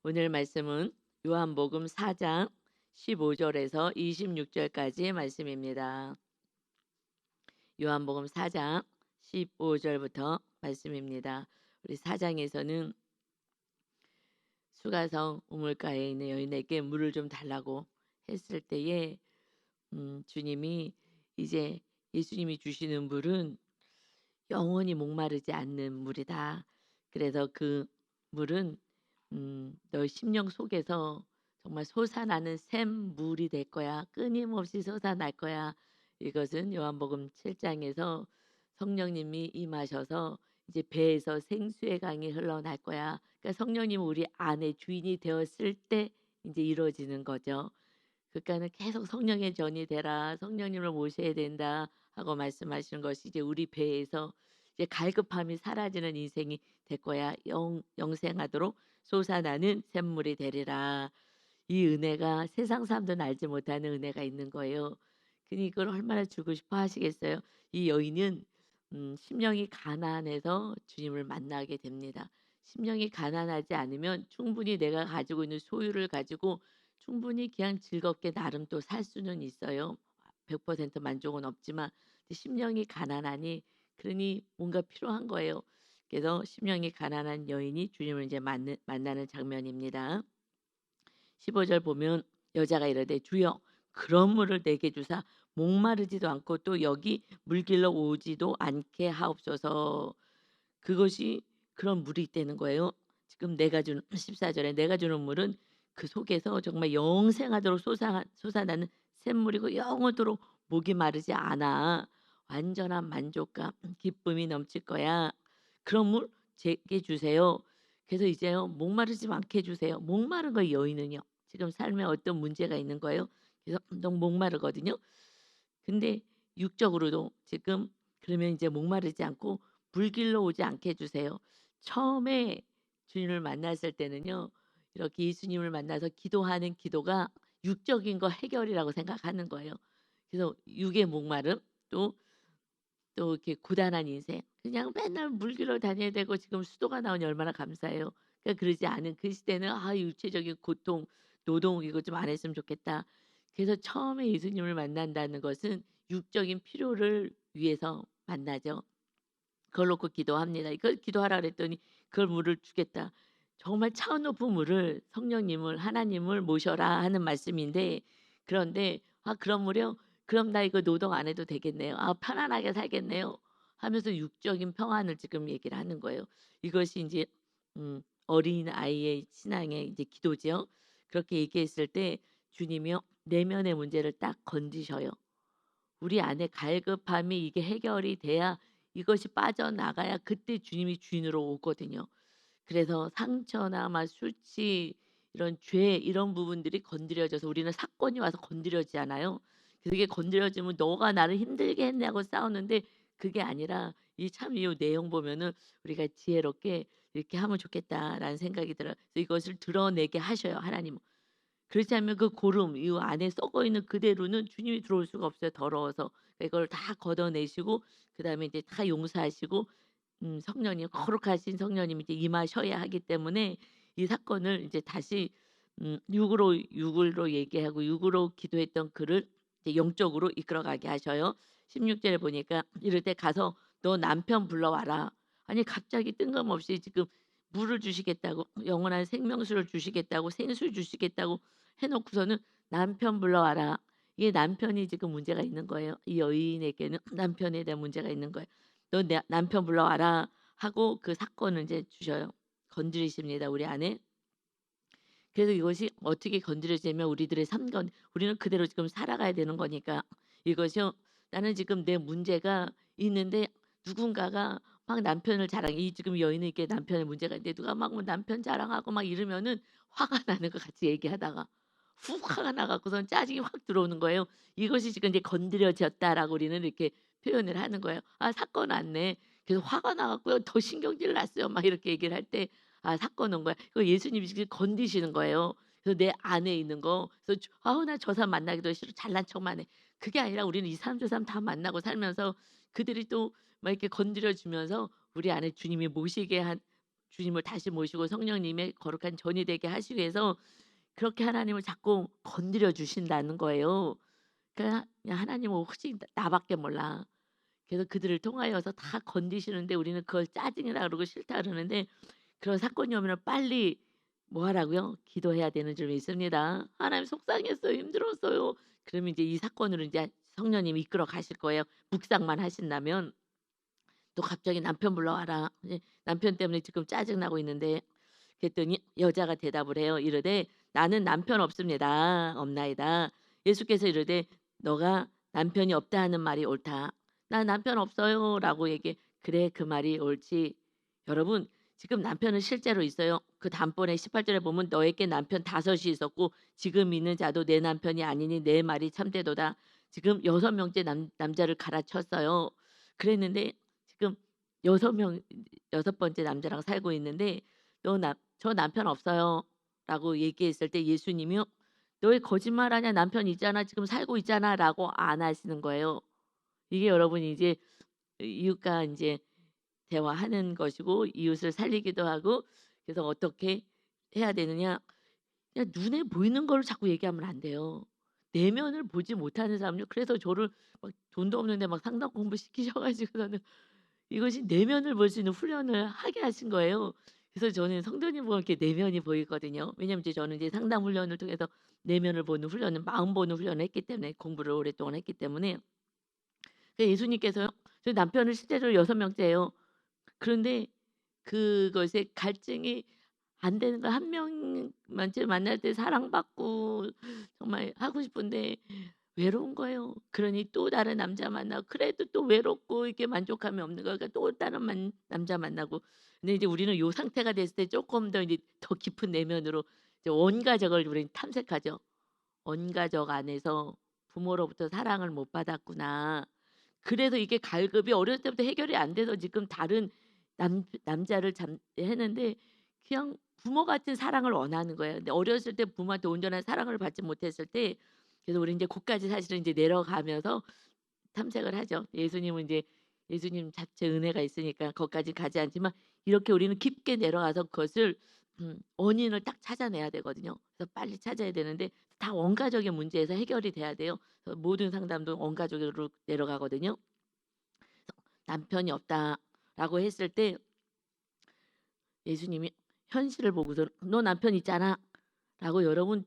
오늘 말씀은 요한복음 4장 15절에서 26절까지의 말씀입니다. 요한복음 4장 15절부터 말씀입니다. 우리 4장에서는 수가성 우물가에 있는 여인에게 물을 좀 달라고 했을 때에 주님이 이제 예수님이 주시는 물은 영원히 목마르지 않는 물이다. 그래서 그 물은 너 심령 속에서 정말 솟아나는 샘물이 될 거야. 끊임없이 솟아날 거야. 이것은 요한복음 7장에서 성령님이 임하셔서 이제 배에서 생수의 강이 흘러날 거야. 그러니까 성령님 우리 안에 주인이 되었을 때 이제 이루어지는 거죠. 그러니까는 계속 성령의 전이 되라. 성령님을 모셔야 된다 하고 말씀하시는 것이 이제 우리 배에서 이제 갈급함이 사라지는 인생이 될 거야. 영생하도록 솟아나는 샘물이 되리라. 이 은혜가 세상 사람들은 알지 못하는 은혜가 있는 거예요. 그니 이걸 얼마나 주고 싶어 하시겠어요. 이 여인은 심령이 가난해서 주님을 만나게 됩니다. 심령이 가난하지 않으면 충분히 내가 가지고 있는 소유를 가지고 충분히 그냥 즐겁게 나름 또 살 수는 있어요. 100% 만족은 없지만 심령이 가난하니 그러니 뭔가 필요한 거예요. 그래서 심령이 가난한 여인이 주님을 이제 만나는 장면입니다. 15절 보면 여자가 이르되 주여 그런 물을 내게 주사 목마르지도 않고 또 여기 물길로 오지도 않게 하옵소서. 그것이 그런 물이 있다는 거예요. 지금 내가 주는 14절에 내가 주는 물은 그 속에서 정말 영생하도록 솟아나는 샘물이고 영원토록 목이 마르지 않아. 완전한 만족감, 기쁨이 넘칠 거야. 그런 물 제게 주세요. 그래서 이제요 목마르지 않게 해주세요. 목마른 거 여인은요. 지금 삶에 어떤 문제가 있는 거예요. 그래서 너무 목마르거든요. 근데 육적으로도 지금 그러면 이제 목마르지 않고 물길로 오지 않게 해 주세요. 처음에 주님을 만났을 때는요. 이렇게 예수님을 만나서 기도하는 기도가 육적인 거 해결이라고 생각하는 거예요. 그래서 육의 목마름 또 이렇게 고단한 인생 그냥 맨날 물길로 다녀야 되고 지금 수도가 나오니 얼마나 감사해요. 그러니까 그러지 않은 그 시대는 육체적인 고통, 노동 이거 좀 안 했으면 좋겠다. 그래서 처음에 예수님을 만난다는 것은 육적인 필요를 위해서 만나죠. 그걸 놓고 기도합니다. 이걸 기도하라 그랬더니 그걸 물을 주겠다. 정말 차원 높은 물을 성령님을 하나님을 모셔라 하는 말씀인데 그런데 그런 물이요? 그럼 나 이거 노동 안 해도 되겠네요. 편안하게 살겠네요. 하면서 육적인 평안을 지금 얘기를 하는 거예요. 이것이 이제 어린 아이의 신앙의 이제 기도지요. 그렇게 얘기했을 때 주님이요 내면의 문제를 딱 건지셔요. 우리 안에 갈급함이 이게 해결이 돼야 이것이 빠져나가야 그때 주님이 주인으로 오거든요. 그래서 상처나 막 수치 이런 죄 이런 부분들이 건드려져서 우리는 사건이 와서 건드려지잖아요. 그게 건드려지면 "너가 나를 힘들게 했네."고 싸우는데 그게 아니라 이 참 이 내용 보면은 우리가 지혜롭게 '이렇게 하면 좋겠다.'라는 생각이 들어요. 그래서 이것을 드러내게 하셔요 하나님은. 그렇지 않으면 그 고름 이 안에 썩어 있는 그대로는 주님이 들어올 수가 없어요 더러워서. 그러니까 이걸 다 걷어내시고 그다음에 이제 다 용서하시고 성령님 거룩하신 성령님이 이제 임하셔야 하기 때문에 이 사건을 이제 다시 육으로 얘기하고 육으로 기도했던 그를 이제 영적으로 이끌어가게 하셔요. 16절에 보니까 이럴 때 가서 "너 남편 불러와라." 아니 갑자기 뜬금없이 지금 물을 주시겠다고 영원한 생명수를 주시겠다고 생수 주시겠다고 해 놓고서는 "남편 불러와라." 이게 남편이 지금 문제가 있는 거예요. 이 여인에게는 남편에 대한 문제가 있는 거예요. "너 내 남편 불러와라." 하고 그 사건을 이제 주셔요. 건드리십니다 우리 안에. 그래서 이것이 어떻게 건드려지냐면 우리들의 삶건 우리는 그대로 지금 살아가야 되는 거니까 이것이요. 나는 지금 내 문제가 있는데 누군가가 막 남편을 이 지금 여인은 이게 남편의 문제가 있는데 누가 막 뭐 남편 자랑하고 막 이러면은 화가 나는 거 같이 얘기하다가 훅 화가 나 갖고선 짜증이 확 들어오는 거예요. 이것이 지금 이제 건드려졌다라고 우리는 이렇게 표현을 하는 거예요. 사건 왔네. 그래서 화가 나 갖고요. 더 신경질 났어요. 막 이렇게 얘기를 할 때 사건 온 거야. 이거 예수님이 지금 건드시는 거예요. 그래서 내 안에 있는 거. 그래서 나 저 사람 만나기도 싫어. 잘난 척만 해. 그게 아니라 우리는 이 사람 저 사람 다 만나고 살면서 그들이 또 막 이렇게 건드려 주면서 우리 안에 주님이 모시게 주님을 다시 모시고 성령님의 거룩한 전이 되게 하시기 위해서 그렇게 하나님을 자꾸 건드려 주신다는 거예요. 그러니까 그냥 하나님은 오직 나밖에 몰라. 그래서 그들을 통하여서 다 건드시는데 우리는 그걸 짜증이라 그러고 싫다 그러는데, 그런 사건이 오면 빨리 뭐 하라고요? 기도해야 되는 줄 믿습니다. "하나님 속상했어요. 힘들었어요." 그러면 이제 이 사건으로 이제 성령님이 이끌어 가실 거예요. 묵상만 하신다면. 또 갑자기 "남편 불러와라." 이제 남편 때문에 지금 짜증 나고 있는데, 그랬더니 여자가 대답을 해요. 이르되 "나는 남편 없습니다. 없나이다." 예수께서 이르되 "너가 남편이 없다 하는 말이 옳다. 나 남편 없어요."라고 얘기해. 그래, 그 말이 옳지. 여러분, 지금 남편은 실제로 있어요. 그 다음번에 18절에 보면 "너에게 남편 다섯이 있었고 지금 있는 자도 내 남편이 아니니 내 말이 참되도다." 지금 6명째 남자를 갈아쳤어요. 그랬는데 지금 6명, 6번째 남자랑 살고 있는데 "저 남편 없어요."라고 얘기했을 때 예수님이요, "너 왜 거짓말하냐? 남편 있잖아. 지금 살고 있잖아."라고 안 하시는 거예요. 이게 여러분이 이제 이웃과 인제 대화하는 것이고 이웃을 살리기도 하고, 그래서 어떻게 해야 되느냐. 그냥 눈에 보이는 거를 자꾸 얘기하면 안 돼요. 내면을 보지 못하는 사람요. 그래서 저를 막 돈도 없는데 막 상담 공부시키셔 가지고서는 이것이 내면을 볼 수 있는 훈련을 하게 하신 거예요. 그래서 저는 성도님 보면 이렇게 내면이 보이거든요. 왜냐면 이제 저는 이제 상담 훈련을 통해서 내면을 보는 훈련은 마음 보는 훈련을 했기 때문에, 공부를 오랫동안 했기 때문에. 예수님께서요, 저희 남편은 실제로 6명째예요. 그런데 그것에 갈증이 안 되는 거, 한 명만 제 만날 때 사랑받고 정말 하고 싶은데 외로운 거예요. 그러니 또 다른 남자 만나고 그래도 또 외롭고 이게 만족감이 없는 거예요. 그러니까 또 다른 남자 만나고. 근데 이제 우리는 요 상태가 됐을 때 조금 더 이제 더 깊은 내면으로 이제 원가족을 우리는 탐색하죠. '원가족 안에서 부모로부터 사랑을 못 받았구나.' 그래서 이게 갈급이 어렸을 때부터 해결이 안 돼서 지금 다른 남자를 했는데 그냥 부모 같은 사랑을 원하는 거예요. 근데 어렸을 때 부모한테 온전한 사랑을 받지 못했을 때, 그래서 우리 인제 고까지 사실은 이제 내려가면서 탐색을 하죠. 예수님은 인제 예수님 자체 은혜가 있으니까 거기까지 가지 않지만 이렇게 우리는 깊게 내려가서 그것을 원인을 딱 찾아내야 되거든요. 그래서 빨리 찾아야 되는데 다 원가적인 문제에서 해결이 돼야 돼요. 그래서 모든 상담도 원가족으로 내려가거든요. "남편이 없다."라고 했을 때 예수님이 현실을 보고서 "너 남편 있잖아."라고, 여러분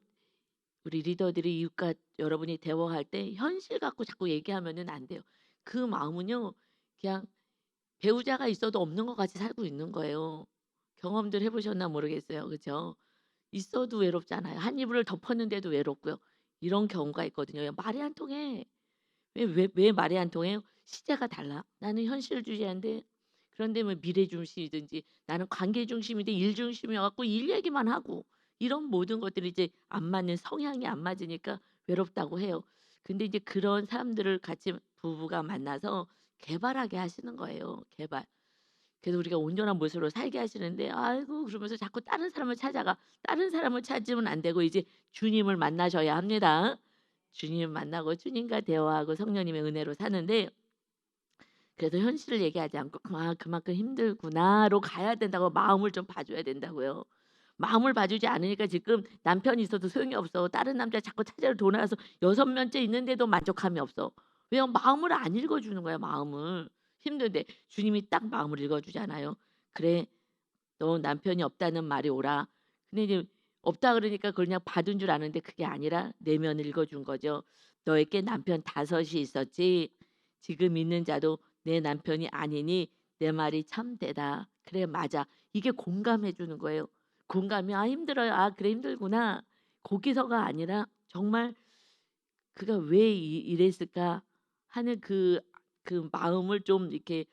우리 리더들이 이웃과 여러분이 대화할 때 현실 갖고 자꾸 얘기하면은 안 돼요. 그 마음은요, 그냥 배우자가 있어도 없는 것 같이 살고 있는 거예요. 경험들 해 보셨나 모르겠어요. 그죠? 있어도 외롭잖아요. 한 이불을 덮었는데도 외롭고요. 이런 경우가 있거든요. 말이 안 통해. 왜 말이 안 통해요? 시대가 달라. 나는 현실주의자인데, 그런데 뭐 미래 중심이든지 나는 관계 중심인데 일 중심이어 갖고 일 얘기만 하고, 이런 모든 것들이 이제 안 맞는 성향이 안 맞으니까 외롭다고 해요. 근데 이제 그런 사람들을 같이 부부가 만나서 개발하게 하시는 거예요, 개발. 그래서 우리가 온전한 모습으로 살게 하시는데, 아이고 그러면서 자꾸 다른 사람을 찾아가. 다른 사람을 찾으면 안 되고 이제 주님을 만나셔야 합니다. 주님 만나고 주님과 대화하고 성령님의 은혜로 사는데, 그래서 현실을 얘기하지 않고 '아 그만큼 힘들구나.'로 가야 된다고, 마음을 좀 봐 줘야 된다고요. 마음을 봐 주지 않으니까 지금 남편이 있어도 소용이 없어. 다른 남자 자꾸 찾으러 돌아가서 6명째 있는데도 만족함이 없어. 왜요? 마음을 안 읽어 주는 거야, 마음을. 힘든데 주님이 딱 마음을 읽어 주잖아요. "그래, 너 남편이 없다는 말이 옳아." 근데 이제 없다 그러니까 그걸 그냥 받은 줄 아는데 그게 아니라 내면을 읽어 준 거죠. "너에게 남편 다섯이 있었지 지금 있는 자도 내 남편이 아니니 내 말이 참되다." 그래, 맞아. 이게 공감해 주는 거예요. 공감이 '아 힘들어요. 아 그래 힘들구나.' 거기서가 아니라 정말 '그가 왜 이랬을까?' 하는 그 마음을 좀 이렇게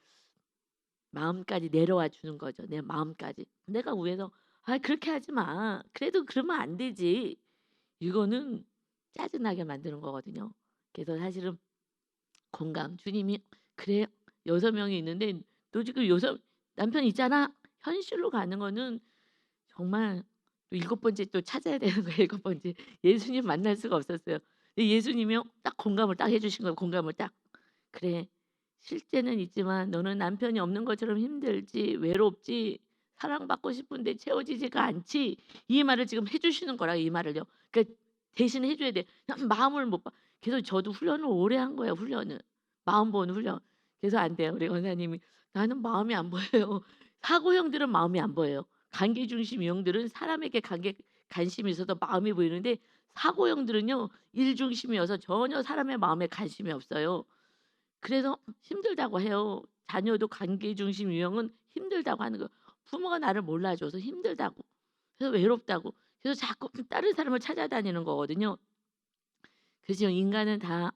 마음까지 내려와 주는 거죠, 내 마음까지. 내가 위에서 "아 그렇게 하지 마. 그래도 그러면 안 되지." 이거는 짜증나게 만드는 거거든요. 그래서 사실은 공감. 주님이 "그래 6명이 있는데 너 지금 여섯 남편 있잖아." 현실로 가는 거는 정말 또 일곱 번째 또 찾아야 되는 거예요, 일곱 번째. 예수님 만날 수가 없었어요. 근데 예수님이요, 딱 공감을 딱 해 주신 거예요, 공감을 딱. "그래. 실제는 있지만 너는 남편이 없는 것처럼 힘들지, 외롭지. 사랑받고 싶은데 채워지지가 않지." 이 말을 지금 해 주시는 거라 이 말을요. 그러니까 대신 해 줘야 돼. 그냥 마음을 못 봐. 그래서 저도 훈련을 오래 한 거예요, 훈련을. 마음 보는 훈련. 그래서 안 돼요. 우리 원사님이 "나는 마음이 안 보여요." 사고형들은 마음이 안 보여요. 관계 중심 유형들은 사람에게 관심이 있어서 마음이 보이는데, 사고형들은요 일 중심이어서 전혀 사람의 마음에 관심이 없어요. 그래서 힘들다고 해요. 자녀도 관계 중심 유형은 힘들다고 하는 거예요. 부모가 나를 몰라줘서 힘들다고. 그래서 외롭다고. 그래서 자꾸 다른 사람을 찾아다니는 거거든요. 그래서 인간은 다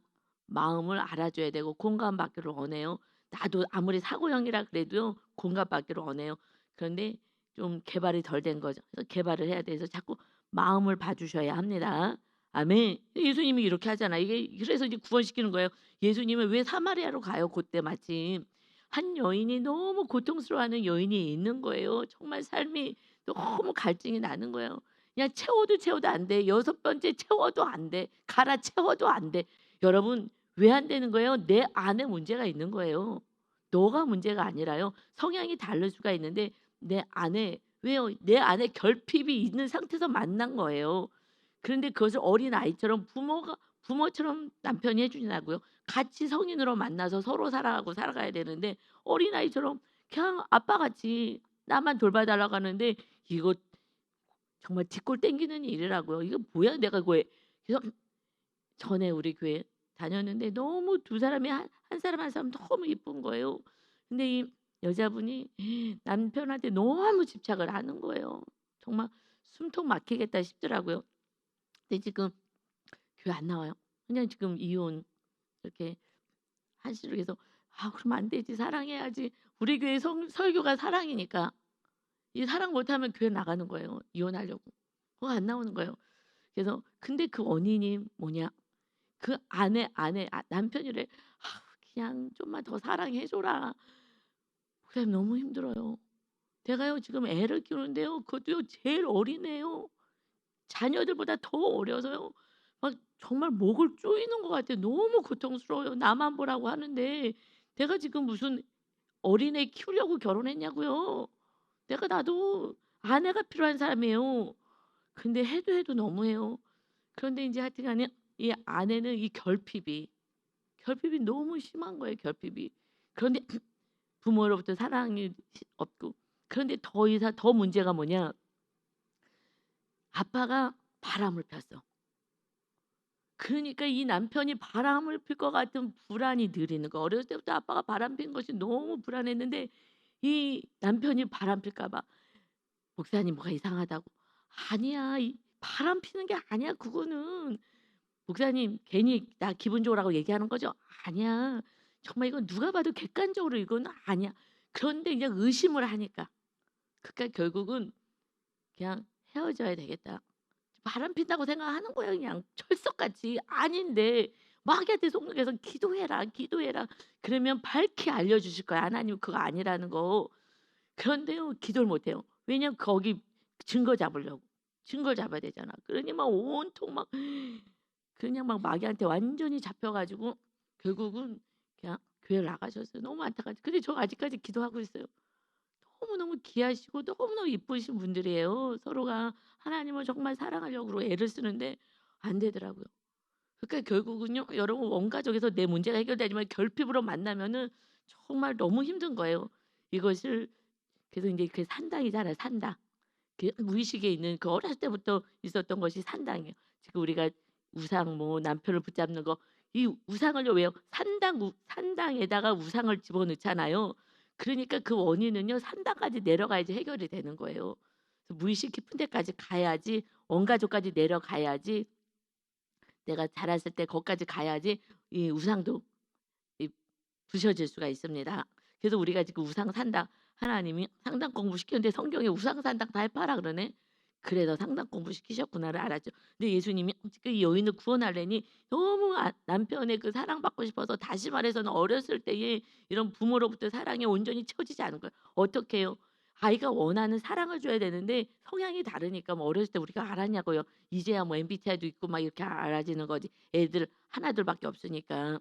마음을 알아줘야 되고 공감받기를 원해요. 나도 아무리 사고형이라 그래도요 공감받기를 원해요. 그런데 좀 개발이 덜 된 거죠. 그래서 개발을 해야 돼서 자꾸 마음을 봐 주셔야 합니다. 아멘. 예수님이 이렇게 하잖아. 이게 그래서 이제 구원시키는 거예요. 예수님은 왜 사마리아로 가요 그때 마침. 한 여인이 너무 고통스러워하는 여인이 있는 거예요. 정말 삶이 너무 갈증이 나는 거예요. 그냥 채워도 안 돼. 여섯 번째 채워도 안 돼. 갈아채워도 안 돼. 여러분 왜 안 되는 거예요? 내 안에 문제가 있는 거예요. 너가 문제가 아니라요. 성향이 다를 수가 있는데 내 안에, 왜요? 내 안에 결핍이 있는 상태에서 만난 거예요. 그런데 그것을 어린아이처럼 부모처럼 남편이 해 주냐고요. 같이 성인으로 만나서 서로 사랑하고 살아가야 되는데 어린아이처럼 그냥 아빠같이 나만 돌봐 달라고 하는데, 이거 정말 뒷골 땡기는 일이라고요. 이거 뭐야 내가 왜. 그래서 전에 우리 교회 다녔는데 너무 두 사람이 한 사람 한 사람 너무 이쁜 거예요. 근데 이 여자분이 남편한테 너무 집착을 하는 거예요. 정말 숨통 막히겠다 싶더라고요. 근데 지금 교회 안 나와요. 그냥 지금 이혼 이렇게 하시고, 그래서 '아 그러면 안 되지. 사랑해야지.' 우리 교회 설교가 사랑이니까 이 사랑 못하면 교회 나가는 거예요, 이혼하려고. 그거 안 나오는 거예요. 그래서 근데 그 원인이 뭐냐? 그 남편이래. "아 그냥 좀만 더 사랑해 줘라." 그게 너무 힘들어요. 제가요 지금 애를 키우는데요. 그것도요 제일 어린애요. 자녀들보다 더 어려서요. 막 정말 목을 조이는 것 같아요. 너무 고통스러워요. 나만 보라고 하는데 내가 지금 무슨 어린애 키우려고 결혼했냐고요. 내가 나도 아내가 필요한 사람이에요. 근데 해도 너무해요. 그런데 인제 하여튼 간에 이 아내는 이 결핍이 너무 심한 거예요, 결핍이. 그런데 부모로부터 사랑이 없고, 그런데 더 문제가 뭐냐, 아빠가 바람을 폈어. 그러니까 이 남편이 바람을 필 것 같은 불안이 늘 있는 거야. 어렸을 때부터 아빠가 바람 핀 것이 너무 불안했는데 이 남편이 바람 필까 봐 "목사님 뭐가 이상하다고." "아니야. 이 바람 피는 게 아니야 그거는." "목사님 괜히 나 기분 좋으라고 얘기하는 거죠?" "아니야. 정말 이건 누가 봐도 객관적으로 이거는 아니야." 그런데 이제 의심을 하니까 그러니까 결국은 그냥 '헤어져야 되겠다.' 바람핀다고 생각하는 거예요 그냥 철석같이. 아닌데 마귀한테 속는 "기도해라, 기도해라." 그러면 밝히 알려주실 거야 하나님은 그거 아니라는 거. 그런데요 기도를 못 해요. 왜냐면 거기 증거 잡으려고. 증거 잡아야 되잖아. 그러니 막 온통 막 그냥 막 마귀한테 완전히 잡혀 가지고 결국은 그냥 교회를 나가셨어요. 너무 안타깝죠. 근데 저 아직까지 기도하고 있어요. 너무너무 귀하시고 너무너무 이쁘신 분들이에요. 서로가 하나님을 정말 사랑하려고 애를 쓰는데 안 되더라고요. 그러니까 결국은요 여러분 원가족에서 내 문제가 해결되지만 결핍으로 만나면은 정말 너무 힘든 거예요. 이것을 그래서 인제 그 산당이잖아요, 산당. 그 무의식에 있는 그 어렸을 때부터 있었던 것이 산당이에요. 지금 우리가 우상 뭐 남편을 붙잡는 거, 이 우상을요 왜요? 산당에다가 우상을 집어넣잖아요. 그러니까 그 원인은요 산당까지 내려가야지 해결이 되는 거예요. 그래서 무의식 깊은 데까지 가야지, 온 가족까지 내려가야지, 내가 자랐을 때 거기까지 가야지 이 우상도 이 부셔질 수가 있습니다. 그래서 우리가 지금 우상 산당, 하나님이 상당 공부시켰는데 성경에 우상 산당 다 해파라 그러네. 그래서 상당 공부시키셨구나를 알았죠. 근데 예수님이 그 여인을 구원하려니 너무 남편의 그 사랑받고 싶어서, 다시 말해서는 어렸을 때에 이런 부모로부터 사랑이 온전히 채워지지 않은 거예요. 어떻게 해요? 아이가 원하는 사랑을 줘야 되는데 성향이 다르니까 뭐 어렸을 때 우리가 알았냐고요. 이제야 뭐 MBTI도 있고 막 이렇게 알아지는 거지. 애들 하나둘 밖에 없으니까.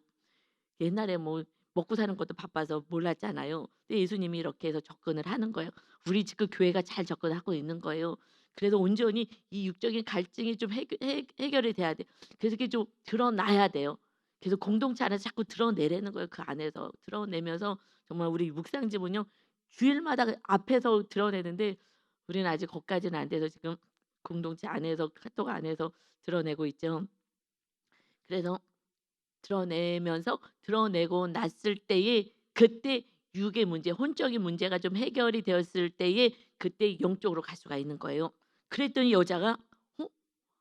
옛날에 뭐 먹고 사는 것도 바빠서 몰랐잖아요. 근데 예수님이 이렇게 해서 접근을 하는 거예요. 우리 지금 교회가 잘 접근하고 있는 거예요. 그래서 온전히 이 육적인 갈증이 좀 해결이 돼야 돼. 그래서 이게 좀 드러나야 돼요. 그래서 공동체 안에서 자꾸 드러내라는 거예요. 그 안에서 드러내면서 정말 우리 묵상집은요. 주일마다 앞에서 드러내는데 우리는 아직 거기까지는 안 돼서 지금 공동체 안에서 카톡 안에서 드러내고 있죠. 그래서 드러내면서 드러내고 났을 때에 그때 육의 문제, 혼적인 문제가 좀 해결이 되었을 때에 그때 영적으로 갈 수가 있는 거예요. 그랬더니 여자가 어?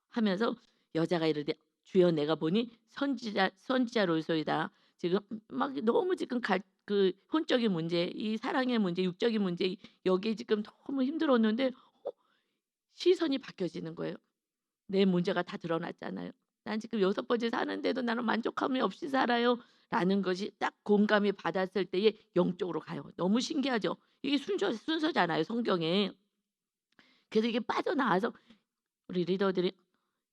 하면서 여자가 이르되 주여 내가 보니 선지자로소이다. 지금 막 너무 지금 그 혼적인 문제, 이 사랑의 문제, 육적인 문제 여기에 지금 너무 힘들었는데 시선이 바뀌어지는 거예요. 내 문제가 다 드러났잖아요. 난 지금 6번째 사는데도 나는 만족함이 없이 살아요. 라는 것이 딱 공감이 받았을 때에 영적으로 가요. 너무 신기하죠. 이게 순서잖아요, 성경에. 그래서 이게 빠져나와서 우리 리더들이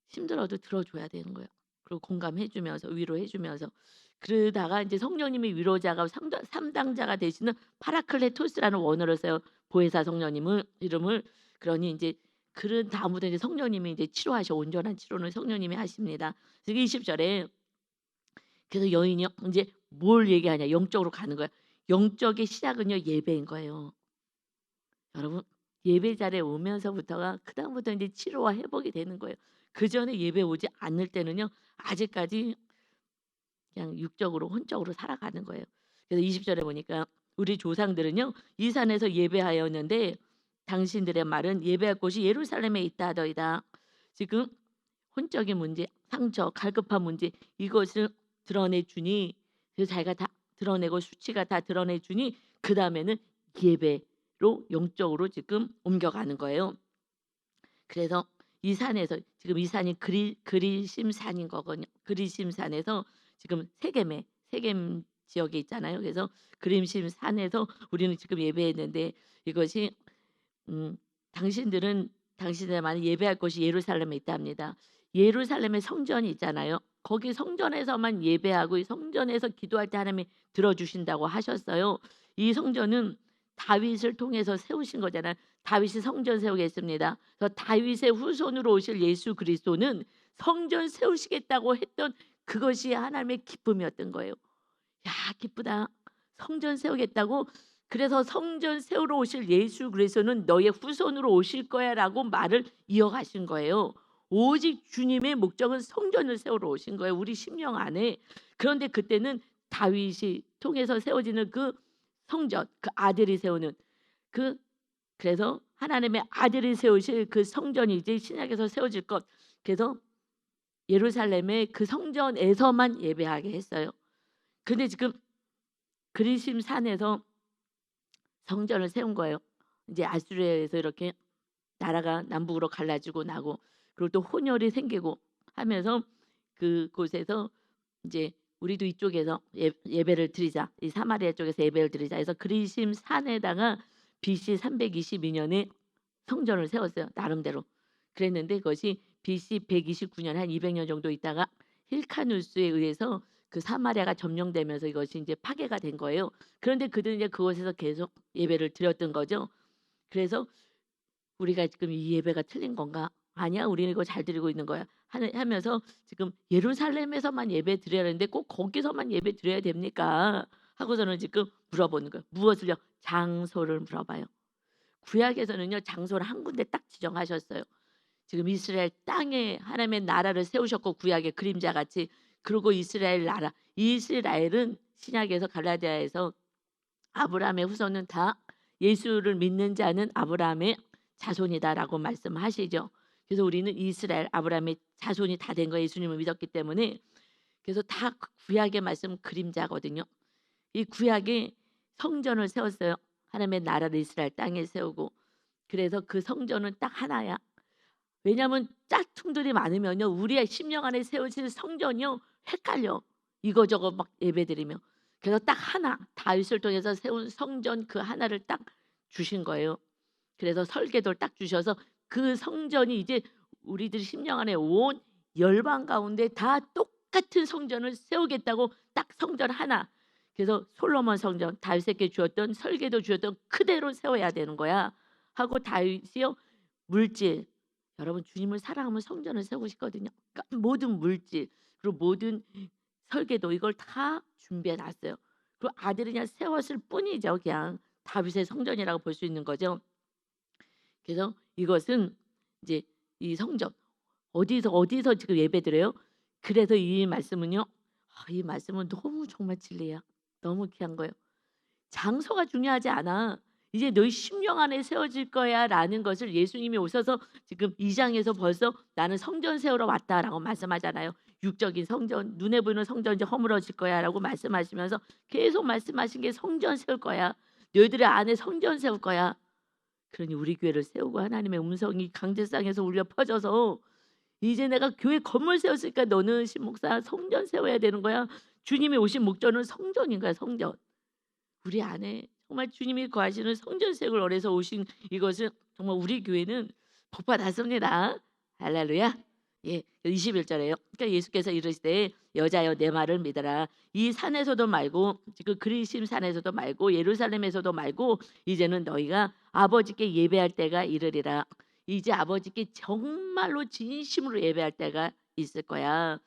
힘들어도 들어줘야 되는 거예요. 그리고 공감해 주면서 위로해 주면서 그러다가 이제 성령님이 위로자가 삼당자가 되시는 파라클레토스라는 원어를 써요. 보혜사 성령님을 이름을. 그러니 이제 그런 다음부터 이제 성령님이 이제 치료하셔. 온전한 치료는 성령님이 하십니다. 그래서 20절에 그래서 여인이요 이제 뭘 얘기하냐 영적으로 가는 거야. 영적의 시작은요 예배인 거예요. 여러분 예배 자리에 오면서부터가 그다음부터 이제 치료와 회복이 되는 거예요. 그 전에 예배 오지 않을 때는요 아직까지 그냥 육적으로 혼적으로 살아가는 거예요. 그래서 20절에 보니까 우리 조상들은요 이 산에서 예배하였는데 당신들의 말은 예배할 곳이 예루살렘에 있다 하더이다. 지금 혼적인 문제, 상처, 갈급한 문제 이것을 드러내 주니 그래서 자기가 다 드러내고 수치가 다 드러내 주니 그 다음에는 예배로 영적으로 지금 옮겨가는 거예요. 그래서 이 산에서 지금 이 산이 그리심산인 거거든요. 그리심산에서 지금 세겜 지역에 있잖아요. 그래서 그리심산에서 우리는 지금 예배했는데 이것이 음 당신들은 당신들의 많은 예배할 곳이 예루살렘에 있답니다. 예루살렘에 성전이 있잖아요. 거기 성전에서만 예배하고 이 성전에서 기도할 때 하나님이 들어주신다고 하셨어요. 이 성전은 다윗을 통해서 세우신 거잖아요. 다윗이 성전 세우겠습니다. 그래서 다윗의 후손으로 오실 예수 그리스도는 성전 세우시겠다고 했던 그것이 하나님의 기쁨이었던 거예요. 야 기쁘다. 성전 세우겠다고 그래서 성전 세우러 오실 예수 그리스도는 너의 후손으로 오실 거야라고 말을 이어가신 거예요. 오직 주님의 목적은 성전을 세우러 오신 거예요. 우리 심령 안에. 그런데 그때는 다윗이 통해서 세워지는 그 성전, 그 아들이 세우는 그 그래서 하나님의 아들이 세우실 그 성전이 이제 신약에서 세워질 것. 그래서 예루살렘의 그 성전에서만 예배하게 했어요. 근데 지금 그리심 산에서 성전을 세운 거예요. 이제 아수르에서 이렇게 나라가 남북으로 갈라지고 나고 그리고 또 혼혈이 생기고 하면서 그곳에서 이제 우리도 이쪽에서 예배를 드리자. 이 사마리아 쪽에서 예배를 드리자 해서 그리심 산에다가 BC 322년에 성전을 세웠어요. 나름대로. 그랬는데 그것이 BC 129년 한 200년 정도 있다가 힐카누스에 의해서 그 사마리아가 점령되면서 이것이 이제 파괴가 된 거예요. 그런데 그들은 이제 그곳에서 계속 예배를 드렸던 거죠. 그래서 우리가 지금 이 예배가 틀린 건가? 아니야, 우리는 이거 잘 드리고 있는 거야. 하면서 지금 예루살렘에서만 예배 드려야 하는데 꼭 거기서만 예배 드려야 됩니까? 하고서는 지금 물어보는 거예요. 무엇을요? 장소를 물어봐요. 구약에서는요 장소를 한 군데 딱 지정하셨어요. 지금 이스라엘 땅에 하나님의 나라를 세우셨고 구약의 그림자 같이 그리고 이스라엘 나라 이스라엘은 신약에서 갈라디아에서 아브라함의 후손은 다 예수를 믿는 자는 아브라함의 자손이다라고 말씀하시죠. 그래서 우리는 이스라엘 아브라함의 자손이 다 된 거예요. 예수님을 믿었기 때문에. 그래서 다 구약의 말씀 그림자거든요. 이 구약에 성전을 세웠어요. 하나님의 나라를 이스라엘 땅에 세우고 그래서 그 성전은 딱 하나야. 왜냐하면 짝퉁들이 많으면요 우리의 심령 안에 세우실 성전이요 헷갈려. 이거저거 막 예배드리며 그래서 딱 하나 다윗을 통해서 세운 성전 그 하나를 딱 주신 거예요. 그래서 설계도를 딱 주셔서 그 성전이 이제 우리들 심령 안에 온 열방 가운데 다 똑같은 성전을 세우겠다고 딱 성전 하나. 그래서 솔로몬 성전 다윗에게 주었던 설계도 주었던 그대로 세워야 되는 거야 하고 다윗이요 물질 여러분 주님을 사랑하면 성전을 세우고 싶거든요. 그러니까 모든 물질 그리고 모든 설계도 이걸 다 준비해 놨어요. 그리고 아들이 그냥 세웠을 뿐이죠. 그냥 다윗의 성전이라고 볼 수 있는 거죠. 그래서 이것은 이제 이 성전 어디서 지금 예배드려요? 그래서 이 말씀은요. 이 말씀은 너무 정말 진리야. 너무 귀한 거예요. 장소가 중요하지 않아. 이제 너희 심령 안에 세워질 거야라는 것을 예수님이 오셔서 지금 2장에서 벌써 나는 성전 세우러 왔다라고 말씀하잖아요. 육적인 성전, 눈에 보이는 성전 이제 허물어질 거야라고 말씀하시면서 계속 말씀하신 게 성전 세울 거야. 너희들의 안에 성전 세울 거야. 그러니 우리 교회를 세우고 하나님의 음성이 강제상에서 울려 퍼져서 이제 내가 교회 건물 세웠으니까 너는 신목사 성전 세워야 되는 거야. 주님이 오신 목적은 성전인 거야, 성전. 우리 안에 정말 주님이 거하시는 성전색을 원해서 오신 이것은 정말 우리 교회는 복 받았습니다. 할렐루야. 예, 21절에요. 그러니까 예수께서 이르시되 여자여 내 말을 믿어라. 이 산에서도 말고 그 그리심 산에서도 말고 예루살렘에서도 말고 이제는 너희가 아버지께 예배할 때가 이르리라. 이제 아버지께 정말로 진심으로 예배할 때가 있을 거야.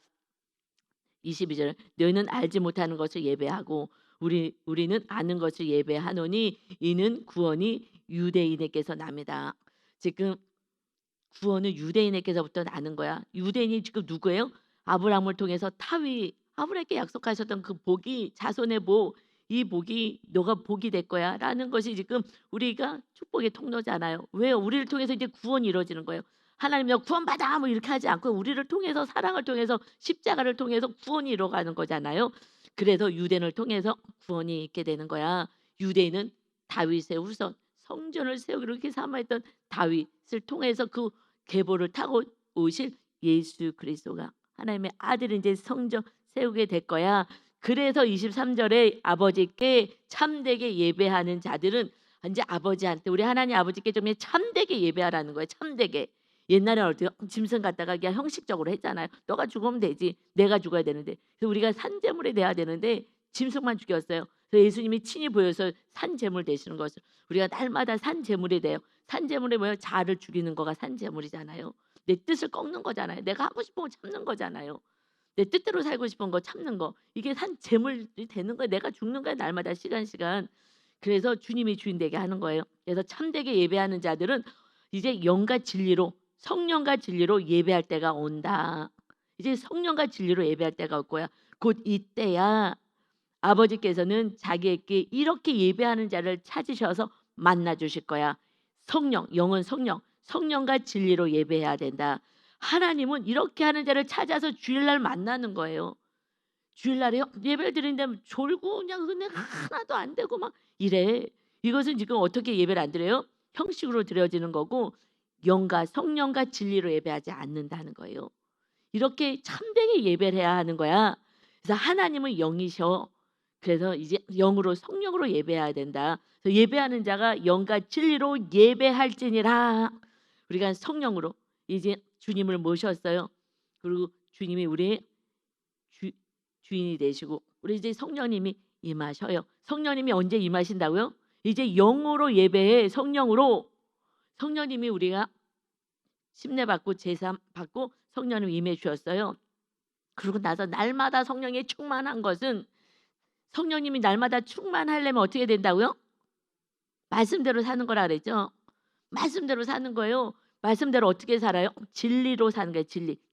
22절 너희는 알지 못하는 것을 예배하고 우리는 아는 것을 예배하노니 이는 구원이 유대인에게서 납니다. 지금 구원은 유대인에게서부터 나는 거야. 유대인이 지금 누구예요? 아브라함을 통해서 아브라함께 약속하셨던 그 복이 자손의 복, 이 복이 너가 복이 될 거야라는 것이 지금 우리가 축복의 통로잖아요. 왜요? 우리를 통해서 이제 구원이 이루어지는 거예요. 하나님 너 구원받아 뭐 이렇게 하지 않고 우리를 통해서 사랑을 통해서 십자가를 통해서 구원이 이루어가는 거잖아요. 그래서 유대인을 통해서 구원이 있게 되는 거야. 유대인은 다윗의 후손 성전을 세우기로 이렇게 삼아했던 다윗을 통해서 그 계보를 타고 오실 예수 그리스도가 하나님의 아들이 이제 성전 세우게 될 거야. 그래서 23절에 아버지께 참되게 예배하는 자들은 이제 아버지한테 우리 하나님 아버지께 좀 참되게 예배하라는 거예요. 참되게. 옛날에는 어떻게 짐승 갖다가 그냥 형식적으로 했잖아요. 너가 죽으면 되지. 내가 죽어야 되는데. 그래서 우리가 산제물이 돼야 되는데 짐승만 죽였어요. 그래서 예수님이 친히 보여서 산제물 되시는 것을 우리가 날마다 산제물이 돼요. 산제물이 뭐예요? 자아를 죽이는 거가 산제물이잖아요. 내 뜻을 꺾는 거잖아요. 내가 하고 싶은 거 참는 거잖아요. 내 뜻대로 살고 싶은 거 참는 거. 이게 산제물이 되는 거예요. 내가 죽는 거야 날마다 시간. 그래서 주님이 주인 되게 하는 거예요. 그래서 참되게 예배하는 자들은 이제 영과 진리로 성령과 진리로 예배할 때가 온다. 이제 성령과 진리로 예배할 때가 올 거야. 곧 이때야 아버지께서는 자기에게 이렇게 예배하는 자를 찾으셔서 만나 주실 거야. 성령, 영은 성령과 진리로 예배해야 된다. 하나님은 이렇게 하는 자를 찾아서 주일날 만나는 거예요. 주일날에 예배를 드리는데 졸고 그냥 은혜 하나도 안 되고 막 이래. 이것은 지금 어떻게 예배를 안 드려요? 형식으로 드려지는 거고 영과 성령과 진리로 예배하지 않는다는 거예요. 이렇게 참되게 예배를 해야 하는 거야. 그래서 하나님은 영이셔. 그래서 이제 영으로 성령으로 예배해야 된다. 그래서 예배하는 자가 영과 진리로 예배할지니라. 우리가 성령으로 이제 주님을 모셨어요. 그리고 주님이 우리의 주인이 되시고 우리 이제 성령님이 임하셔요. 성령님이 언제 임하신다고요? 이제 영으로 예배해. 성령님이 우리가 침례 받고 제사 받고 성령님 임해 주셨어요. 그리고 나서 날마다 성령에 충만한 것은 성령님이 날마다 충만하려면 어떻게 된다고요? 말씀대로 사는 거라 그랬죠. 말씀대로 사는 거예요. 말씀대로 어떻게 살아요? 진리로 사는 거예요.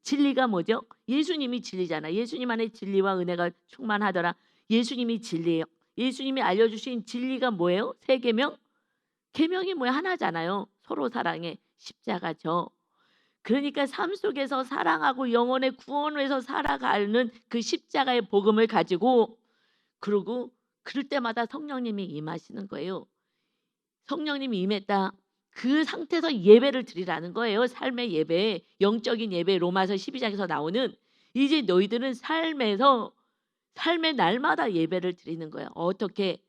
진리가 뭐죠? 예수님이 진리잖아. 예수님 안에 진리와 은혜가 충만하더라. 예수님이 진리예요. 예수님이 알려주신 진리가 뭐예요? 세 계명? 계명이 뭐야? 하나잖아요. 서로 사랑해. 십자가죠. 그러니까 삶 속에서 사랑하고 영혼의 구원을 위해서 살아가는 그 십자가의 복음을 가지고 그러고 그럴 때마다 성령님이 임하시는 거예요. 성령님이 임했다. 그 상태에서 예배를 드리라는 거예요. 삶의 예배, 영적인 예배 로마서 12장에서 나오는 이제 너희들은 삶의 날마다 예배를 드리는 거예요. 어떻게?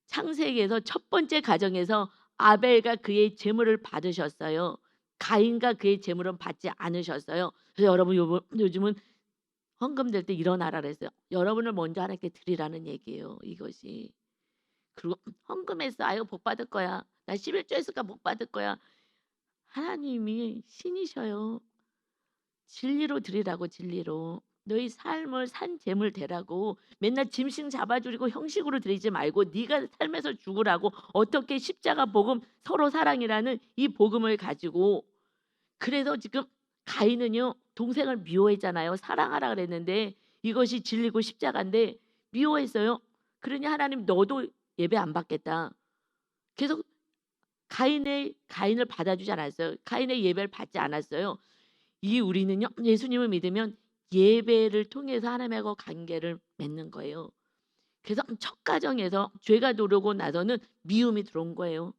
창세기에서 첫 번째 가정에서 아벨과 그의 제물을 받으셨어요. 가인과 그의 제물은 받지 않으셨어요. 그래서 여러분 요즘은 헌금 될 때 일어나라 그랬어요. 여러분을 먼저 하나님께 드리라는 얘기예요, 이것이. 그리고 헌금했어. 아유 복 받을 거야. 나 11조 했으니까 복 받을 거야. 하나님이 신이셔요. 진리로 드리라고 진리로. 너희 삶을 산 재물 되라고. 맨날 짐승 잡아주고 형식으로 드리지 말고 네가 삶에서 죽으라고. 어떻게 십자가 복음 서로 사랑이라는 이 복음을 가지고. 그래서 지금 가인은요 동생을 미워했잖아요. 사랑하라 그랬는데 이것이 진리고 십자가인데 미워했어요. 그러니 하나님 너도 예배 안 받겠다. 계속 가인을 받아주지 않았어요. 가인의 예배를 받지 않았어요. 이 우리는요 예수님을 믿으면 예배를 통해서 하나님하고 관계를 맺는 거예요. 그래서 첫 가정에서 죄가 들어오고 나서는 미움이 들어온 거예요.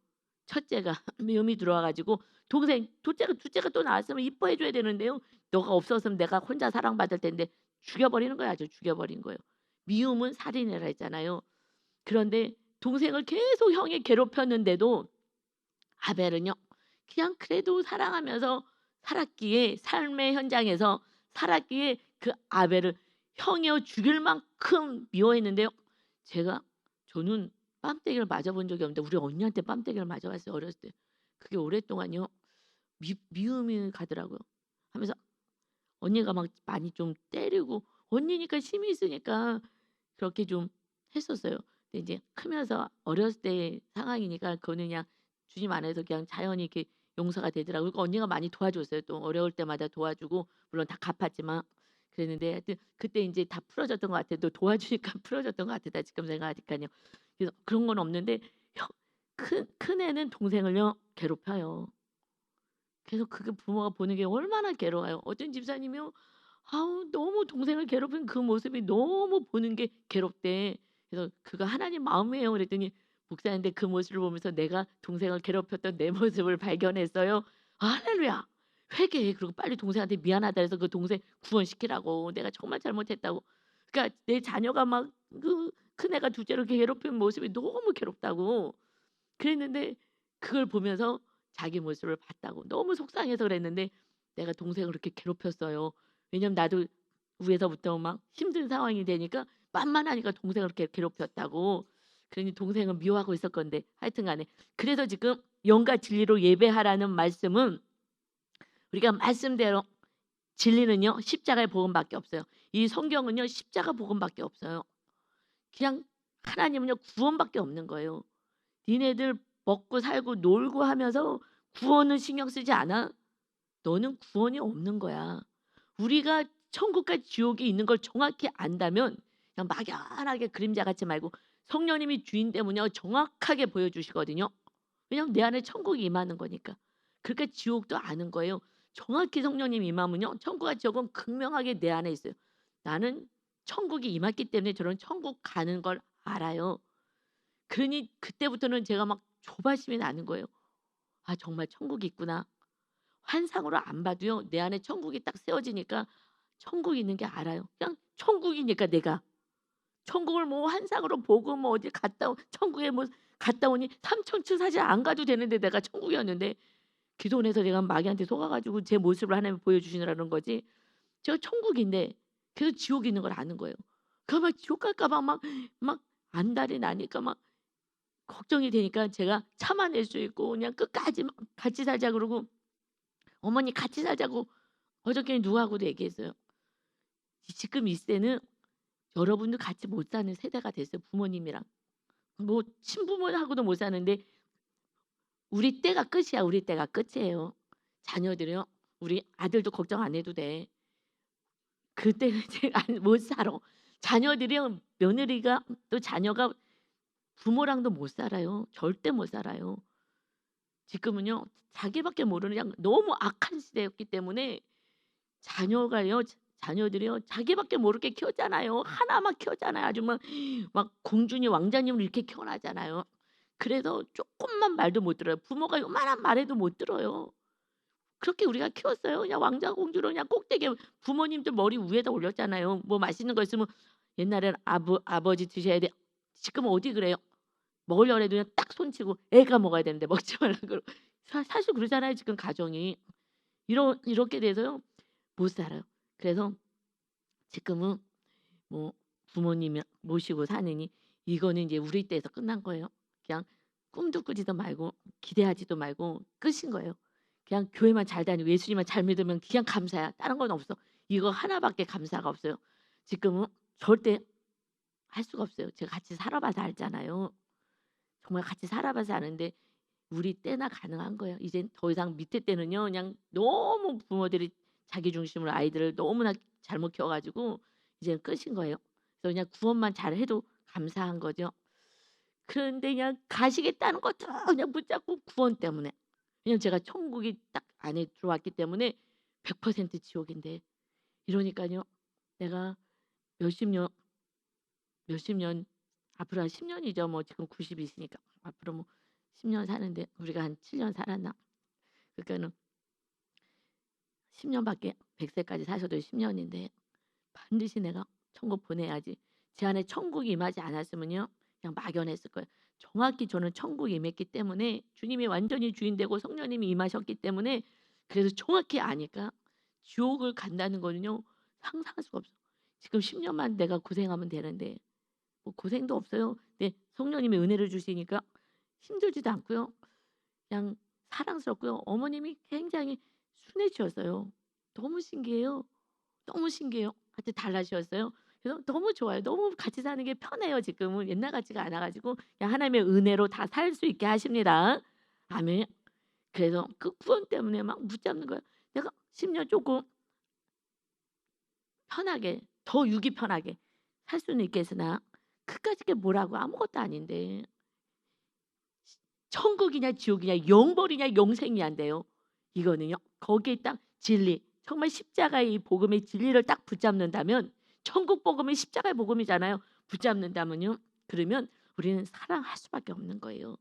첫째가 미움이 들어와 가지고 동생 둘째가 또 나왔으면 이뻐해 줘야 되는데요. 너가 없었으면 내가 혼자 사랑받을 텐데 죽여버리는 거예요. 아주 죽여버린 거예요. 미움은 살인이라 했잖아요. 그런데 동생을 계속 형이 괴롭혔는데도 아벨은요. 그냥 그래도 사랑하면서 살았기에 삶의 현장에서 살았기에 그 아벨을 형이여 죽일 만큼 미워했는데요. 저는 뺨때기를 맞아본 적이 없는데 우리 언니한테 뺨때기를 맞아봤어요. 어렸을 때. 그게 오랫동안요. 미움이 가더라고요. 하면서 언니가 막 많이 좀 때리고 언니니까 힘이 있으니까 그렇게 좀 했었어요. 근데 이제 크면서 어렸을 때 상황이니까 그거는 그냥 주님 안에서 그냥 자연히 이렇게 용서가 되더라고요. 그리고 언니가 많이 도와줬어요. 또 어려울 때마다 도와주고 물론 다 갚았지만 그랬는데 하여튼 그때 인제 다 풀어졌던 것 같아요. 또 도와주니까 풀어졌던 것 같다 지금 생각하니깐요. 그래서 그런 건 없는데 형 큰애는 동생을요 괴롭혀요. 그래서 그게 부모가 보는 게 얼마나 괴로워요. 어떤 집사님이요. 아우 너무 동생을 괴롭힌 그 모습이 너무 보는 게 괴롭대. 그래서 "그거 하나님 마음이에요." 그랬더니 목사님인데 그 모습을 보면서 "내가 동생을 괴롭혔던 내 모습을 발견했어요." 할렐루야. 회개해. 그리고 빨리 동생한테 미안하다 해서 그 동생 구원시키라고. 내가 정말 잘못했다고. 그러니까 내 자녀가 막 그 큰애가 둘째를 괴롭힌 모습이 너무 괴롭다고. 그랬는데 그걸 보면서 자기 모습을 봤다고. 너무 속상해서 그랬는데 "내가 동생을 그렇게 괴롭혔어요." 왜냐면 나도 위에서부터 막 힘든 상황이 되니까 만만하니까 동생을 그렇게 괴롭혔다고. 그러니 동생은 미워하고 있을 건데 하여튼 간에 그래서 지금 영과 진리로 예배하라는 말씀은 우리가 말씀대로 진리는요 십자가의 복음밖에 없어요. 이 성경은요 십자가 복음밖에 없어요. 그냥 하나님은요 구원밖에 없는 거예요. 니네들 먹고 살고 놀고 하면서 구원은 신경 쓰지 않아? 너는 구원이 없는 거야. 우리가 천국과 지옥이 있는 걸 정확히 안다면 그냥 막연하게 그림자같이 말고 성령님이 주인 때문에 정확하게 보여주시거든요. 왜냐하면 내 안에 천국이 임하는 거니까. 그러니까 지옥도 아는 거예요. 정확히 성령님 임하면요. 천국과 지옥은 극명하게 내 안에 있어요. 나는 천국이 임했기 때문에 저런 천국 가는 걸 알아요. 그러니 그때부터는 제가 막 조바심이 나는 거예요. '아 정말 천국이 있구나.' 환상으로 안 봐도요. 내 안에 천국이 딱 세워지니까 천국이 있는 게 알아요. 그냥 천국이니까 내가. 천국을 뭐 환상으로 보고 뭐 어디 갔다 천국에 뭐 갔다 오니 삼천추 사실 안 가도 되는데 내가 천국이었는데 기도원에서 내가 마귀한테 속아 가지고 제 모습을 하나님이 보여주시느라는 거지 제가 천국인데 계속 지옥이 있는 걸 아는 거예요. 그 막 지옥 갈까 봐 막 안달이 나니까 막 걱정이 되니까 제가 참아낼 수 있고 그냥 끝까지 막 같이 살자 그러고 어머니 같이 살자고 어저께는 누구하고도 얘기했어요. 지금 이 세는 여러분도 같이 못 사는 세대가 됐어요 부모님이랑. 뭐 친부모하고도 못 사는데 우리 때가 끝이야. 우리 때가 끝이에요. 자녀들이요. 우리 아들도 걱정 안 해도 돼. 그때는 제가 못 살아. 자녀들이요. 며느리가 또 자녀가 부모랑도 못 살아요. 절대 못 살아요. 지금은요. 자기밖에 모르는 그냥 너무 악한 시대였기 때문에 자녀가요. 자녀들이요. 자기밖에 모르게 키웠잖아요. 하나만 키웠잖아요. 아주 막 공주님 왕자님을 이렇게 키워놨잖아요. 그래서 쪼끔만 말도 못 들어요. 부모가 요만한 말해도 못 들어요. 그렇게 우리가 키웠어요. 그냥 왕자 공주로 그냥 꼭대기에 부모님들 머리 위에다 올렸잖아요. 뭐 맛있는 거 있으면 옛날에는 아버지 드셔야 돼. 지금은 어디 그래요? 먹으려고 해도 그냥 딱 손치고 애가 먹어야 되는데 먹지 말라 그러고 사실 그러잖아요 지금 가정이. 이렇게 돼서요 못 살아요. 그래서 지금은 뭐 부모님 모시고 사느니 이거는 이제 우리 때에서 끝난 거예요. 그냥 꿈도 꾸지도 말고 기대하지도 말고 끝인 거예요. 그냥 교회만 잘 다니고 예수님만 잘 믿으면 그냥 감사야. 다른 건 없어. 이거 하나밖에 감사가 없어요. 지금은 절대 할 수가 없어요. 제가 같이 살아봐서 알잖아요. 정말 같이 살아봐서 아는데 우리 때나 가능한 거예요. 이젠 더 이상 밑에 때는요. 그냥 너무 부모들이 자기 중심으로 아이들을 너무나 잘못 키워 가지고 이제는 끝인 거예요. 그래서 그냥 구원만 잘해도 감사한 거죠. 그런데 그냥 가시겠다는 것도 그냥 붙잡고 구원 때문에. 왜냐면 제가 천국이 딱 안에 들어왔기 때문에 100% 지옥인데 이러니까요. 내가 몇십 년 몇십 년 앞으로 한 10 년이죠. 뭐 지금 90 이시니까 앞으로 뭐 10년 사는데 우리가 한 7년 살았나? 그러니까는 10 년밖에 100 세까지 사셔도 10 년인데 반드시 내가 천국 보내야지. 제 안에 천국이 임하지 않았으면요. 그냥 막연했을 거예요. 정확히 저는 천국에 임했기 때문에 주님이 완전히 주인 되고 성령님이 임하셨기 때문에 그래서 정확히 아니까 지옥을 간다는 거는요. 상상할 수가 없어. 지금 10 년만 내가 고생하면 되는데 뭐 고생도 없어요. 근데 성령님이 은혜를 주시니까 힘들지도 않고요. 그냥 사랑스럽고요. 어머님이 굉장히 순해지셨어요. 너무 신기해요. 너무 신기해요. 같이 달라지셨어요. 그래서 너무 좋아요. 너무 같이 사는 게 편해요 지금은. 옛날 같지가 않아 가지고 그냥 하나님의 은혜로 다 살 수 있게 하십니다. 아멘. 그래서 그 구원 때문에 막 붙잡는 거예요. 내가 10년 조금 편하게 더 육이 편하게 살 수는 있겠으나 그까짓 게 뭐라고 아무것도 아닌데 천국이냐 지옥이냐 영벌이냐 영생이 안 돼요. 이거는요. 거기에 딱 진리 정말 십자가의 이 복음의 진리를 딱 붙잡는다면 천국 복음이 십자가의 복음이잖아요. 붙잡는다면요. 그러면 우리는 사랑할 수밖에 없는 거예요.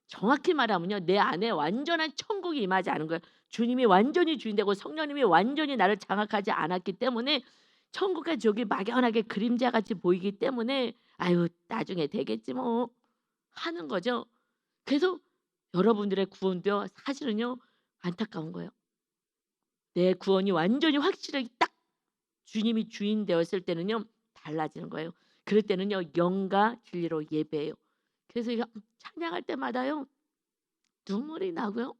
정확히 말하면요. 내 안에 완전한 천국이 임하지 않은 거예요. 주님이 완전히 주인 되고 성령님이 완전히 나를 장악하지 않았기 때문에 천국과 지옥이 막연하게 그림자같이 보이기 때문에 '아유 나중에 되겠지 뭐.' 하는 거죠. 그래서 여러분들의 구원도 사실은요 안타까운 거예요. 내 구원이 완전히 확실하게 딱 주님이 주인 되었을 때는요 달라지는 거예요. 그럴 때는요 영과 진리로 예배해요. 그래서 이거 찬양할 때마다요 눈물이 나고요.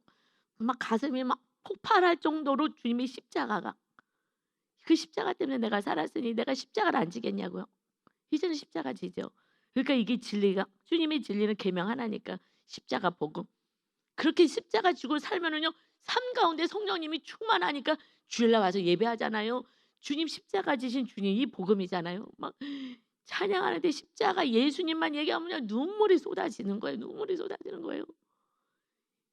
막 가슴이 막 폭발할 정도로 주님의 십자가가 그 십자가 때문에 내가 살았으니 내가 십자가를 안 지겠냐고요. 이제는 십자가 지죠. 그러니까 이게 진리가 주님의 진리는 계명 하나니까 십자가 복음. 그렇게 십자가 지고 살면은요 삶 가운데 성령님이 충만하니까 주일날 와서 예배하잖아요. 주님 십자가 지신 주님이 복음이잖아요. 막 찬양하는데 십자가 예수님만 얘기하면요 눈물이 쏟아지는 거예요. 눈물이 쏟아지는 거예요.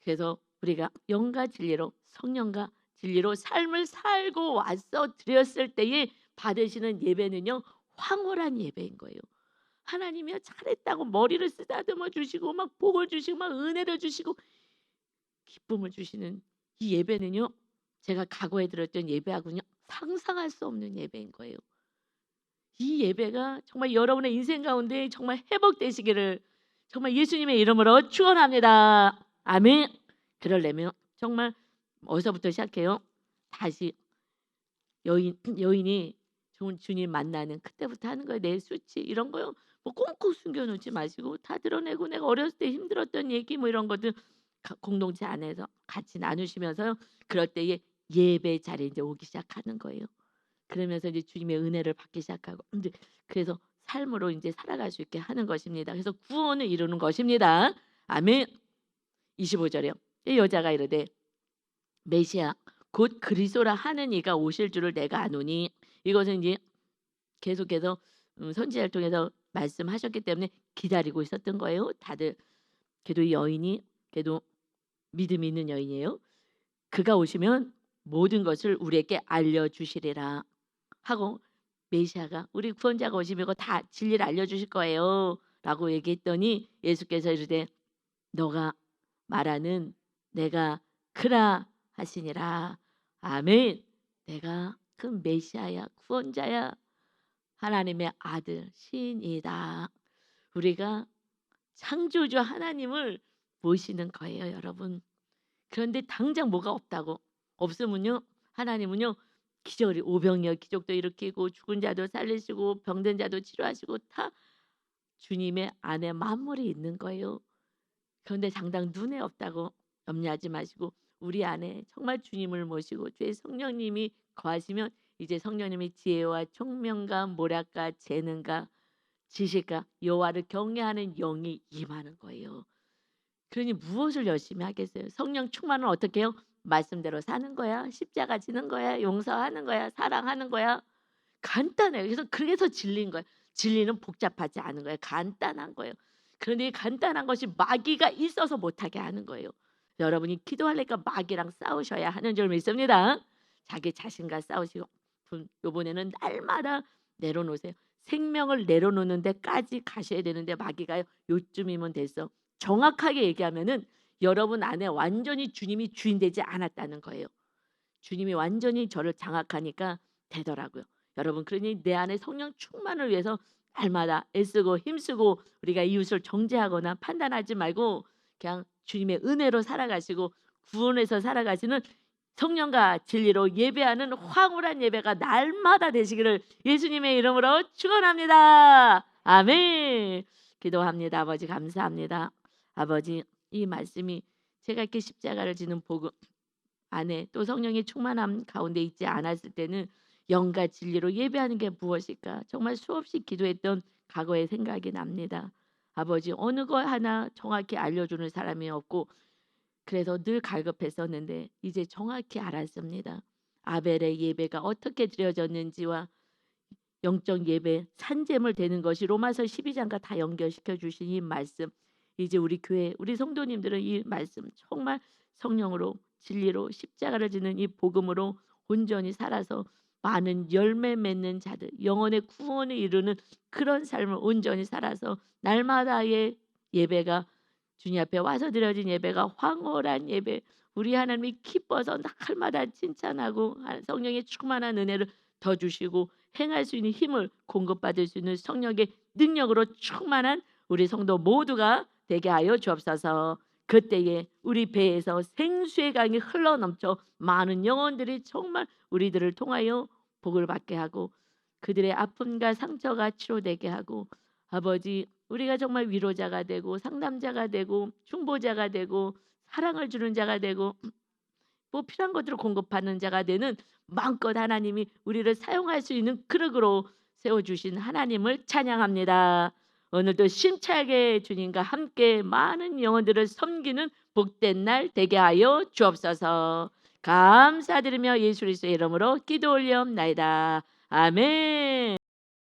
그래서 우리가 영과 진리로 성령과 진리로 삶을 살고 왔어 드렸을 때에 받으시는 예배는요 황홀한 예배인 거예요. 하나님이요 잘했다고 머리를 쓰다듬어 주시고 막 복을 주시고 막 은혜를 주시고 기쁨을 주시는 이 예배는요. 제가 과거에 드렸던 예배하고는요. 상상할 수 없는 예배인 거예요. 이 예배가 정말 여러분의 인생 가운데 정말 회복되시기를 정말 예수님의 이름으로 축원합니다. 아멘. 그러려면 정말 어디서부터 시작해요? 다시 여인이 좋은 주님 만나는 그때부터 하는 거예요. 내 수치 이런 거요. 뭐 꽁꽁 숨겨 놓지 마시고 다 드러내고 내가 어렸을 때 힘들었던 얘기 뭐 이런 것들 공동체 안에서 같이 나누시면서요. 그럴 때에 예배 자리에 이제 오기 시작하는 거예요. 그러면서 이제 주님의 은혜를 받기 시작하고 인제 그래서 삶으로 인제 살아갈 수 있게 하는 것입니다. 그래서 구원을 이루는 것입니다. 아멘. 25 절에요. 이 여자가 이르되 메시아 곧 그리스도라 하는 이가 오실 줄을 내가 아노니 이것은 이제 계속해서 선지자를 통해서 말씀하셨기 때문에 기다리고 있었던 거예요. 다들 걔도 이 여인이 걔도 믿음이 있는 여인이에요. 그가 오시면 모든 것을 우리에게 알려 주시리라 하고 메시아가 우리 구원자가 오시면 이거 다 진리를 알려 주실 거예요라고 얘기했더니 예수께서 이르되 너가 말하는 내가 그라 하시니라. 아멘. 내가 그 메시아야 구원자야 하나님의 아들 신이다. 우리가 창조주 하나님을 모시는 거예요, 여러분. 그런데 당장 뭐가 없다고 없으면요 하나님은요 기절이 오병이어 기적도 일으키고 죽은 자도 살리시고 병든 자도 치료하시고 다 주님의 안에 만물이 있는 거예요. 그런데 당장 눈에 없다고 염려하지 마시고 우리 안에 정말 주님을 모시고 주의 성령님이 거하시면 이제 성령님이 지혜와 총명과 모략과 재능과 지식과 여호와를 경외하는 영이 임하는 거예요. 그러니 무엇을 열심히 하겠어요? 성령 충만은 어떻게 해요? 말씀대로 사는 거야. 십자가 지는 거야. 용서하는 거야. 사랑하는 거야. 간단해요. 그래서 진리인 거예요. 진리는 복잡하지 않은 거예요. 간단한 거예요. 그런데 이 간단한 것이 마귀가 있어서 못하게 하는 거예요. 여러분이 기도하려니까 마귀랑 싸우셔야 하는 줄 믿습니다. 자기 자신과 싸우시고 요번에는 날마다 내려놓으세요. 생명을 내려놓는 데까지 가셔야 되는데 마귀가요. 요쯤이면 됐어. 정확하게 얘기하면은 여러분 안에 완전히 주님이 주인 되지 않았다는 거예요. 주님이 완전히 저를 장악하니까 되더라고요. 여러분 그러니 내 안에 성령 충만을 위해서 날마다 애쓰고 힘쓰고 우리가 이웃을 정죄하거나 판단하지 말고 그냥 주님의 은혜로 살아가시고 구원해서 살아가시는 성령과 진리로 예배하는 황홀한 예배가 날마다 되시기를 예수님의 이름으로 축원합니다. 아멘. 기도합니다. 아버지 감사합니다. 아버지 이 말씀이 제가 이렇게 십자가를 지는 복음 안에 또 성령의 충만함 가운데 있지 않았을 때는 영과 진리로 예배하는 게 무엇일까? 정말 수없이 기도했던 과거의 생각이 납니다. 아버지 어느 것 하나 정확히 알려주는 사람이 없고 그래서 늘 갈급했었는데 이제 정확히 알았습니다. 아벨의 예배가 어떻게 드려졌는지와 영적 예배 산재물 되는 것이 로마서 12장과 다 연결시켜 주신 이 말씀 이제 우리 교회 우리 성도님들은 이 말씀 정말 성령으로 진리로 십자가를 지는 이 복음으로 온전히 살아서 많은 열매 맺는 자들 영혼의 구원에 이르는 그런 삶을 온전히 살아서 날마다의 예배가 주님 앞에 와서 드려진 예배가 황홀한 예배 우리 하나님이 기뻐서 날마다 칭찬하고 성령의 충만한 은혜를 더 주시고 행할 수 있는 힘을 공급받을 수 있는 성령의 능력으로 충만한 우리 성도 모두가 되게 하여 주옵소서. 그때에 우리 배에서 생수의 강이 흘러넘쳐 많은 영혼들이 정말 우리들을 통하여 복을 받게 하고 그들의 아픔과 상처가 치료되게 하고 아버지 우리가 정말 위로자가 되고 상담자가 되고 중보자가 되고 사랑을 주는 자가 되고 뭐 필요한 것들을 공급하는 자가 되는 마음껏 하나님이 우리를 사용할 수 있는 그릇으로 세워주신 하나님을 찬양합니다. 오늘도 심차게 주님과 함께 많은 영혼들을 섬기는 복된 날 되게 하여 주옵소서. 감사드리며 예수 그리스도의 이름으로 기도 올리옵나이다. 아멘.